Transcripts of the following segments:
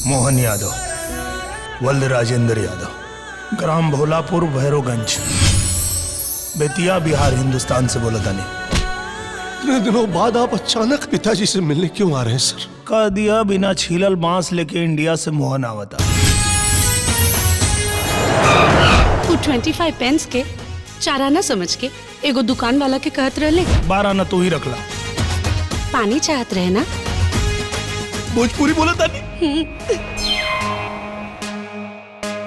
Mohan Yadav, वल्द Rajendra Yadav, gram Bholapur, Bhairavganj, Bettiah, Bihar, Hindustan से बोला था। नहीं, इतने दिनों बाद आप अचानक पिताजी से मिलने क्यों आ रहे हैं सर? कह दिया बिना छीलल बांस लेके इंडिया से मोहन आवता। 25 पेंस के चाराना समझ के एगो दुकान वाला के कहत रहले 12 ना तू ही रखला। पानी चाहत रहे ना? भोजपुरी बोला था।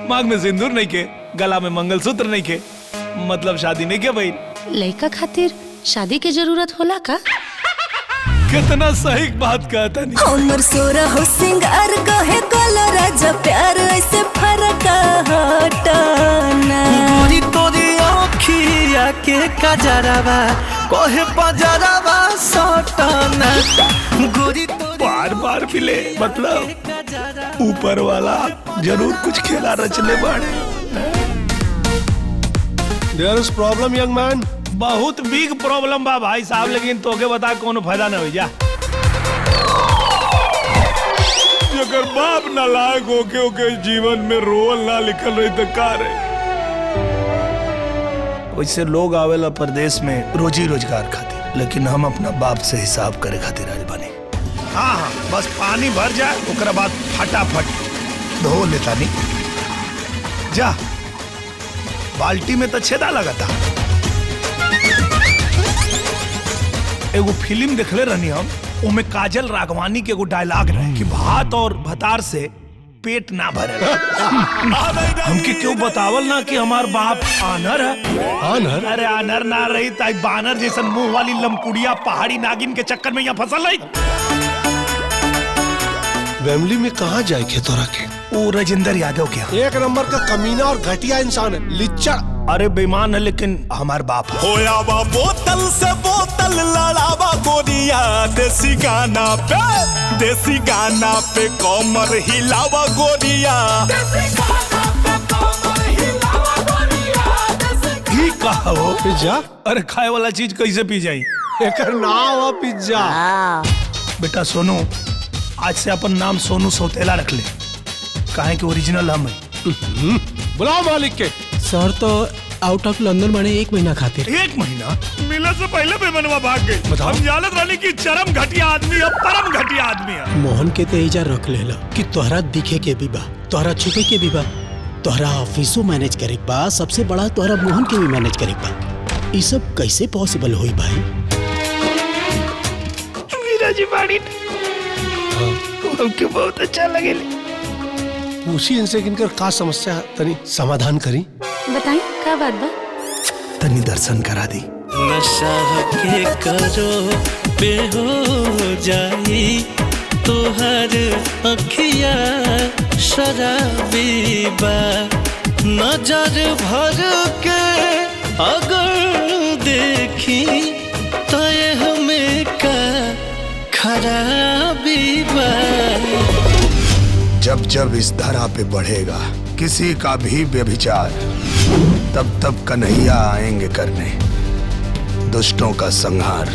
मांग में सिंदूर नहीं के, गला में मंगलसूत्र नहीं के, मतलब शादी नहीं के भाई। लड़का खातिर शादी के जरूरत होला का? कितना सही बात कहता नहीं। हमर सोरा हो सिंगार कहे कलर राजा प्यार ऐसे फरक हटना। गोरी तोरी आँखिया के कजरवा कहे पजरवा सटना। गोरी बार बार मिले मतलब ऊपर वाला जरूर कुछ खेला रचले बाड़े। There is problem, young man. बहुत बिग प्रॉब्लम बा भाई साहब, लेकिन तोके बता कोनो फायदा न हो जा। अगर बाप नालायक होके ओके जीवन में रोल ना लिखल रही तो का रे। वैसे लोग आवेला प्रदेश में रोजी रोजगार खातिर, लेकिन हम अपना बाप से हिसाब करे खातिर आइल बानी। हाँ हाँ, बस पानी भर जाए ओकरा बाद फटाफट धो लेता नहीं। जा, बाल्टी में तो छेदा लगता। एगो फिल्म देखले रहनी हम, उमे काजल राघवानी के एगो डायलॉग रहे कि भात और भतार से पेट ना भरे। हमके क्यों बतावल ना कि हमार बाप आनर है। आनर? अरे आनर ना रही ताई बानर जैसन मुंह वाली लमकुड़िया पहाड़ी नागिन के चक्कर में यहाँ फसल रही। फैमिली में कहाँ जाए के तोरा के? वो राजेंद्र यादव क्या एक नंबर का कमीना और घटिया इंसान है, लिच्चड़। अरे बेईमान है लेकिन हमार बाप है। होयावा बोतल से बोतल लड़ावा गोरिया देसी गाना पे कमर हिलावा गोरिया। ही कहा वो पिज्जा? अरे खाए वाला चीज कैसे पी जाई? एक नाम है पिज्जा। बेटा सोनू, आज से अपन नाम सोनू सौतेला रख ले, काहे कि ओरिजिनल हम है। बुलाओ मालिक के। सर तो आउट ऑफ लंदन बने 1 महीना खातिर। 1 महीना मिलने से पहले बेमनवा भाग गई। हम जानत रहनी कि चरम घटिया आदमी है, परम घटिया आदमी है। मोहन के तेजा रख लेला कि तोहरा दिखे के भी बा, तोहरा छुपे के भी बा, तोहरा ऑफिसो मैनेज करे बा, सबसे बड़ा तोहरा मोहन के भी मैनेज करे बा। ये सब कैसे पॉसिबल होई भाई? मीरा जी बाड़ी हमके बहुत अच्छा लगे। उसी इनसे किनकर का समस्या तनी समाधान करी। बताई का बात बा? तनी दर्शन करा दी। नशा के करो पे हो जाई तोहर अखिया शराबी बा। नजर भर के अगर देखी तो हमें का खराबी बा। जब जब इस धरा पे बढ़ेगा किसी का भी व्यभिचार, तब तब कन्हैया आएंगे करने दुष्टों का संहार।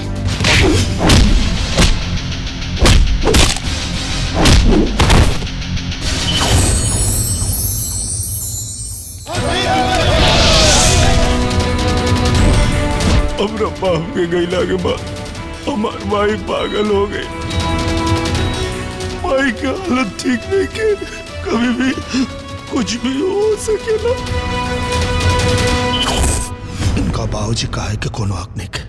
हमरा बाप के गईला के बाद हमार माई पागल हो गई। माई की हालत ठीक नहीं के, कभी भी कुछ भी हो सकेला। इनका बाबूजी कहा है कि कोनो हक नहीं के।